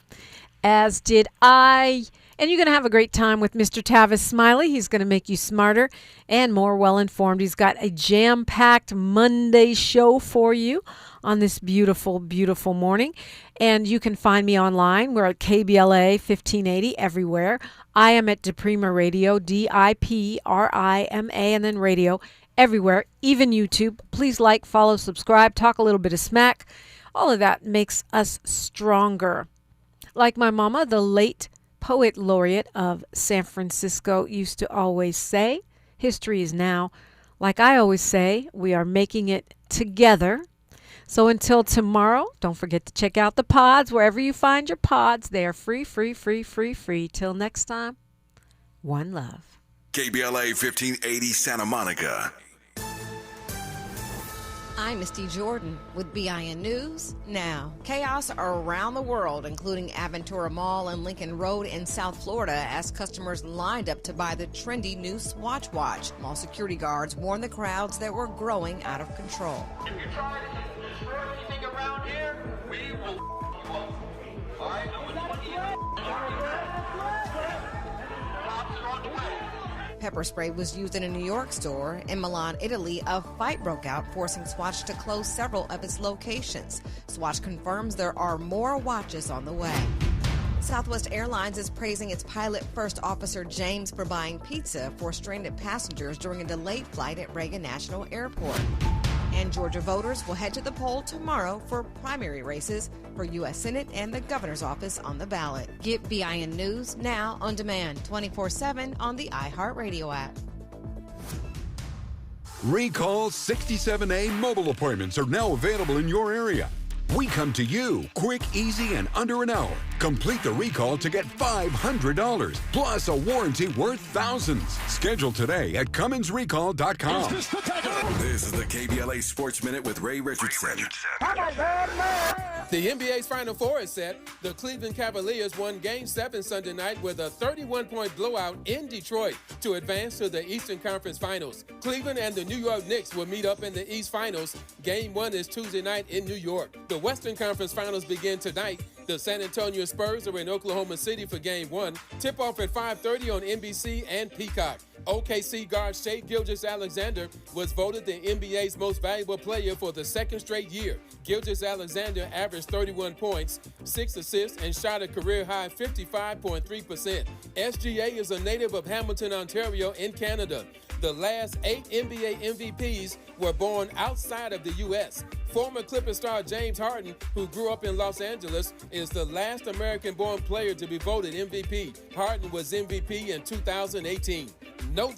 As did I. And you're going to have a great time with Mr. Tavis Smiley. He's going to make you smarter and more well-informed. He's got a jam-packed Monday show for you on this beautiful, beautiful morning. And you can find me online. We're at KBLA 1580 everywhere. I am at Diprima Radio, DIPRIMA, and then radio everywhere, even YouTube. Please like, follow, subscribe, talk a little bit of smack. All of that makes us stronger. Like my mama, the late poet laureate of San Francisco, used to always say, history is now. Like I always say, we are making it together. So until tomorrow, don't forget to check out the pods wherever you find your pods. They are free. Till next time, one love. KBLA 1580 Santa Monica. I'm Misty Jordan with BIN News Now. Chaos around the world, including Aventura Mall and Lincoln Road in South Florida, as customers lined up to buy the trendy new Swatch watch. Mall security guards warned the crowds that were growing out of control. If you try to destroy anything around here, we will you up. All right? I wouldn't want you cops are on the way. Pepper spray was used in a New York store. In Milan, Italy, a fight broke out, forcing Swatch to close several of its locations. Swatch confirms there are more watches on the way. Southwest Airlines is praising its pilot first officer James for buying pizza for stranded passengers during a delayed flight at Reagan National Airport. And Georgia voters will head to the poll tomorrow for primary races for U.S. Senate and the governor's office on the ballot. Get BIN News now on demand 24/7 on the iHeartRadio app. Recall 67A mobile appointments are now available in your area. We come to you quick, easy, and under an hour. Complete the recall to get $500 plus a warranty worth thousands. Schedule today at CummonsRecall.com. This is the KBLA Sports Minute with Ray Richardson. The NBA's Final Four is set. The Cleveland Cavaliers won Game 7 Sunday night with a 31-point blowout in Detroit to advance to the Eastern Conference Finals. Cleveland and the New York Knicks will meet up in the East Finals. Game 1 is Tuesday night in New York. The Western Conference Finals begin tonight. The San Antonio Spurs are in Oklahoma City for Game 1. Tip-off at 5:30 on NBC and Peacock. OKC guard Shai Gilgeous-Alexander was voted the NBA's most valuable player for the second straight year. Gilgeous-Alexander averaged 31 points, 6 assists, and shot a career-high 55.3%. SGA is a native of Hamilton, Ontario in Canada. The last 8 NBA MVPs were born outside of the U.S. Former Clipper star James Harden, who grew up in Los Angeles, is the last American-born player to be voted MVP. Harden was MVP in 2018. No